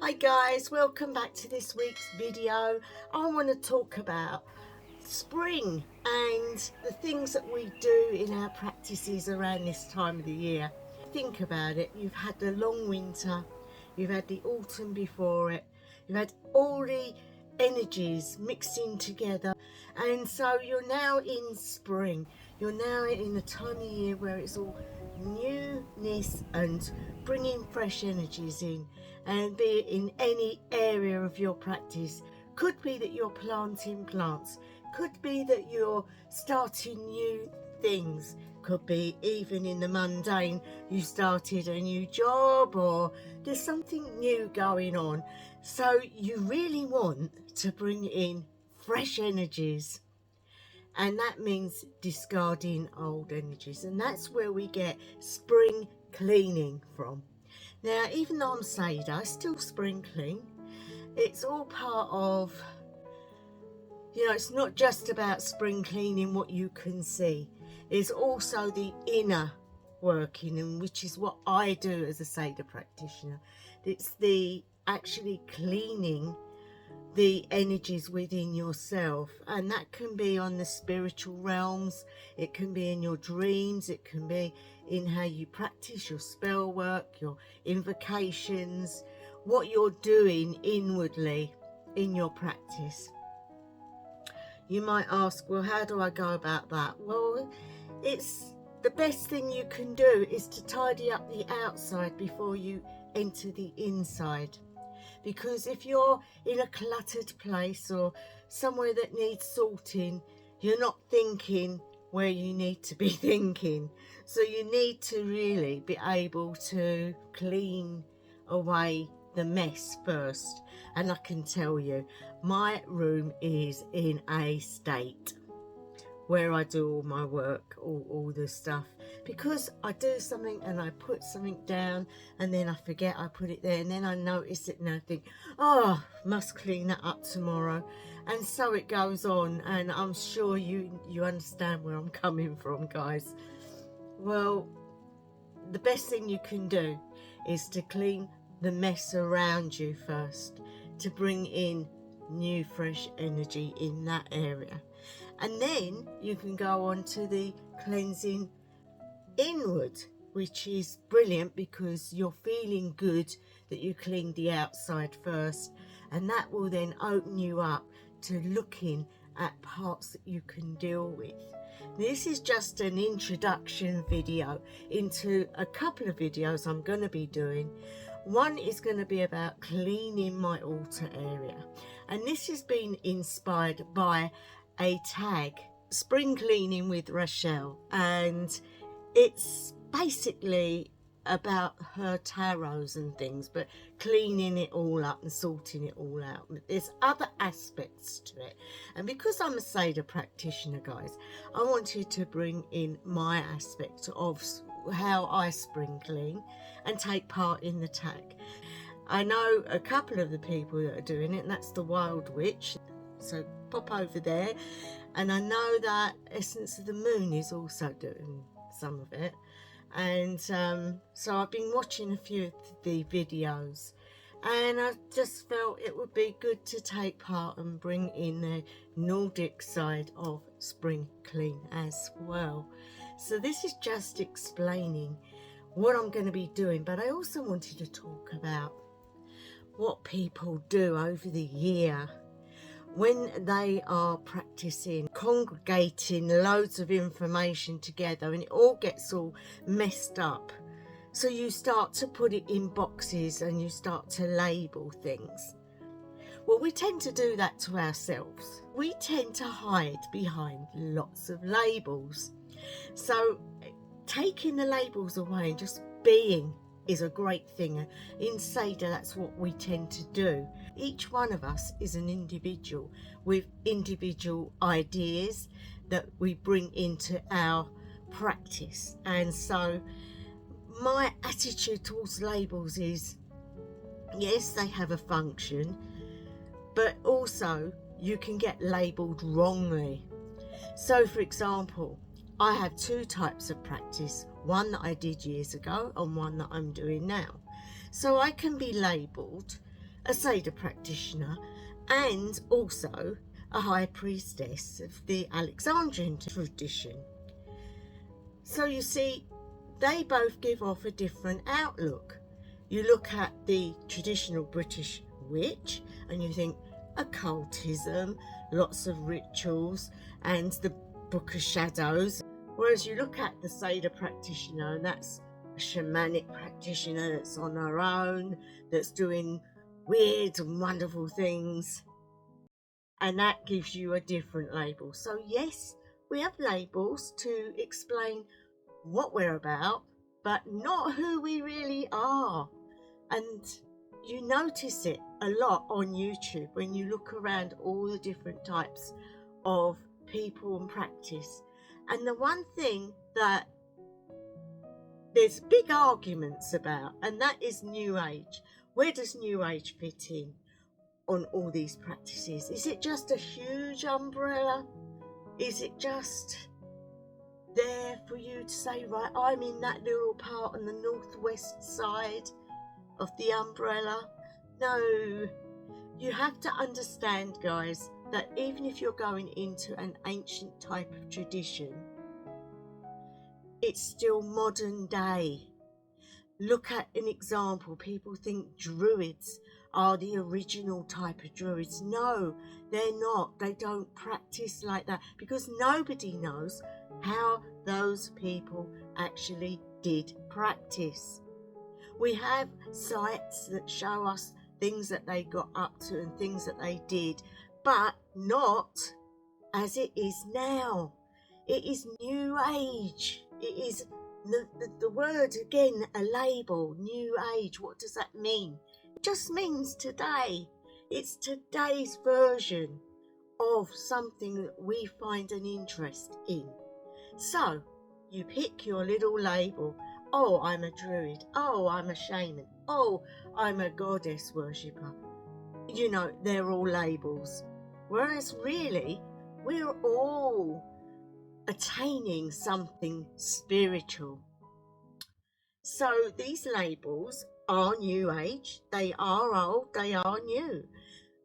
Hi guys, welcome back to this week's video. I want to talk about spring and the things that we do in our practices around this time of the year. Think about it, you've had the long winter, you've had the autumn before it, you've had all the energies mixing together, and so you're now in spring. You're now in a time of year where it's all newness and bringing fresh energies in, and be it in any area of your practice. Could be that you're planting plants, could be that you're starting new things, could be even in the mundane you started a new job or there's something new going on. So you really want to bring in fresh energies, and that means discarding old energies, and that's where we get spring cleaning from. Now, even though I'm Seidr, I still spring clean. It's all part of, it's not just about spring cleaning what you can see. It's also the inner working, and which is what I do as a Seidr practitioner. It's the actually cleaning the energies within yourself, and that can be on the spiritual realms, it can be in your dreams, it can be in how you practice your spell work, your invocations, what you're doing inwardly in your practice. You might ask, well, how do I go about that? Well, it's the best thing you can do is to tidy up the outside before you enter the inside. Because if you're in a cluttered place or somewhere that needs sorting, you're not thinking where you need to be thinking. So you need to really be able to clean away the mess first. And I can tell you, my room is in a state where I do all my work, all the stuff, because I do something and I put something down and then I forget I put it there, and then I notice it and I think, oh, must clean that up tomorrow, and so it goes on. And I'm sure you understand where I'm coming from, guys. Well, the best thing you can do is to clean the mess around you first, to bring in new fresh energy in that area, and then you can go on to the cleansing inward, which is brilliant because you're feeling good that you cleaned the outside first, and that will then open you up to looking at parts that you can deal with. This is just an introduction video into a couple of videos I'm going to be doing. One is going to be about cleaning my altar area, and this has been inspired by a tag, Spring Cleaning with Rachelle, and it's basically about her tarots and things, but cleaning it all up and sorting it all out. There's other aspects to it, and because I'm a Seidr practitioner, guys, I wanted to bring in my aspect of how I spring clean and take part in the tag. I know a couple of the people that are doing it, and that's the Wild Witch, so pop over there. And I know that Essence of the Moon is also doing some of it, and so I've been watching a few of the videos, and I just felt it would be good to take part and bring in the Nordic side of spring clean as well. So this is just explaining what I'm going to be doing, but I also wanted to talk about what people do over the year when they are practicing, congregating loads of information together, and it all gets all messed up. So you start to put it in boxes and you start to label things. Well, we tend to do that to ourselves. We tend to hide behind lots of labels. So taking the labels away and just being is a great thing. In Seidr, that's what we tend to do. Each one of us is an individual with individual ideas that we bring into our practice, and so my attitude towards labels is, yes, they have a function, but also you can get labelled wrongly. So for example, I have two types of practice, one that I did years ago and one that I'm doing now. So I can be labelled a Seidr practitioner, and also a high priestess of the Alexandrian tradition. So you see, they both give off a different outlook. You look at the traditional British witch and you think occultism, lots of rituals, and the Book of Shadows. Whereas you look at the Seidr practitioner, and that's a shamanic practitioner that's on her own, that's doing weird and wonderful things. And that gives you a different label. So yes, we have labels to explain what we're about, but not who we really are. And you notice it a lot on YouTube when you look around all the different types of people and practice. And the one thing that there's big arguments about, and that is New Age. Where does New Age fit in on all these practices? Is it just a huge umbrella? Is it just there for you to say, right, I'm in that little part on the northwest side of the umbrella? No, you have to understand, guys, that even if you're going into an ancient type of tradition, it's still modern day. Look at an example. People think druids are the original type of druids. No, they're not. They don't practice like that because nobody knows how those people actually did practice. We have sites that show us things that they got up to and things that they did, but not as it is now. It is New Age. It is the word again, a label, New Age. What does that mean? It just means today. It's today's version of something that we find an interest in. So you pick your little label. Oh, I'm a druid. Oh, I'm a shaman. Oh, I'm a goddess worshipper. You know, they're all labels. Whereas really, we're all attaining something spiritual. So these labels are New Age. They are old. They are new.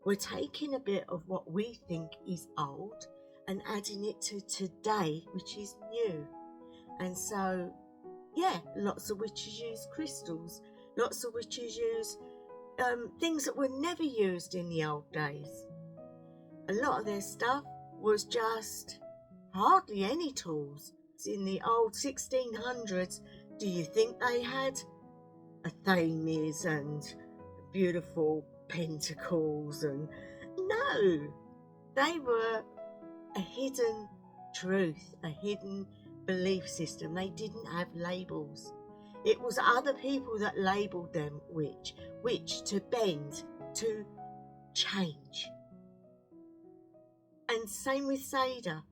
We're taking a bit of what we think is old and adding it to today, which is new. And so, yeah, lots of witches use crystals. Lots of witches use things that were never used in the old days. A lot of their stuff was just hardly any tools. In the old 1600s, do you think they had a thames and beautiful pentacles? And no, they were a hidden truth, a hidden belief system. They didn't have labels. It was other people that labelled them witch, to bend, to change. And same with Seidr.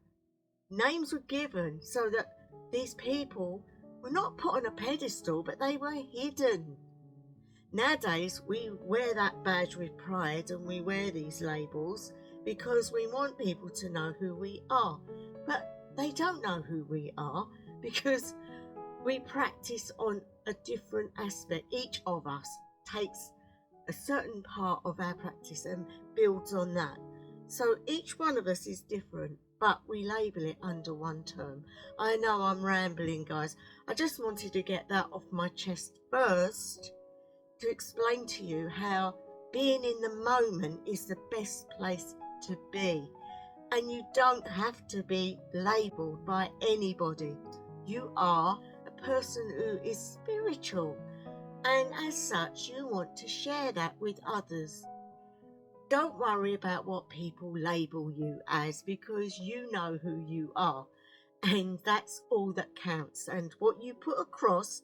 Names were given so that these people were not put on a pedestal, but they were hidden. Nowadays, we wear that badge with pride and we wear these labels because we want people to know who we are. But they don't know who we are because we practice on a different aspect. Each of us takes a certain part of our practice and builds on that. So each one of us is different, but we label it under one term. I know I'm rambling, guys. I just wanted to get that off my chest first to explain to you how being in the moment is the best place to be. And you don't have to be labelled by anybody. You are a person who is spiritual, and as such you want to share that with others. Don't worry about what people label you as, because you know who you are, and that's all that counts. And what you put across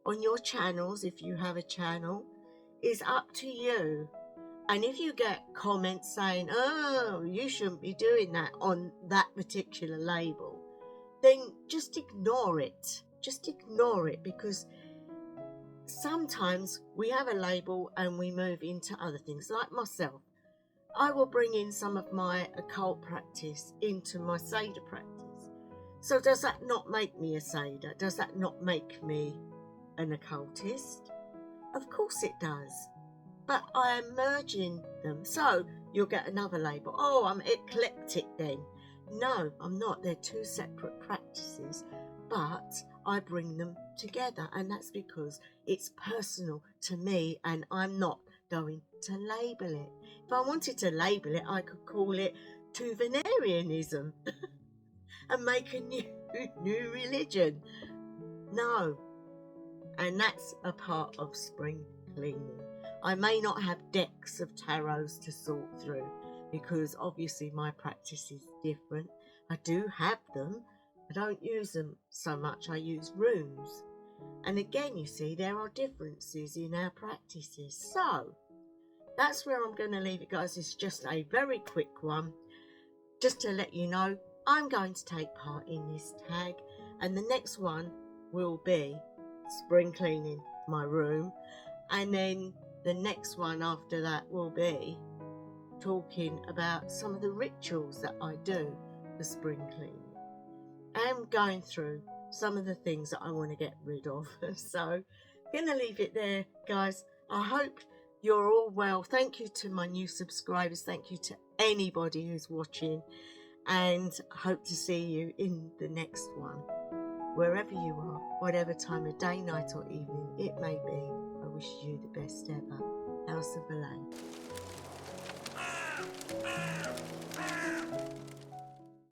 on your channels, if you have a channel, is up to you. And if you get comments saying, oh, you shouldn't be doing that on that particular label, then just ignore it. Just ignore it, because sometimes we have a label and we move into other things. Like myself, I will bring in some of my occult practice into my Seidr practice. So does that not make me a Seidr? Does that not make me an occultist? Of course it does. but I am merging them. So you'll get another label. Oh, I'm eclectic then. No, I'm not. They're two separate practices, but I bring them together, and that's because it's personal to me and I'm not going to label it. If I wanted to label it, I could call it TOVAnarianism and make a new religion. No, and that's a part of spring cleaning. I may not have decks of tarots to sort through because obviously my practice is different. I do have them. I don't use them so much. I use runes. And again, you see, there are differences in our practices. So that's where I'm going to leave it, guys. It's just a very quick one. Just to let you know, I'm going to take part in this tag. And the next one will be spring cleaning my room. And then the next one after that will be talking about some of the rituals that I do for spring cleaning. I'm going through some of the things that I want to get rid of. So I'm going to leave it there, guys. I hope you're all well. Thank you to my new subscribers. Thank you to anybody who's watching. And I hope to see you in the next one. Wherever you are, whatever time of day, night or evening it may be, I wish you the best ever. House of Belay.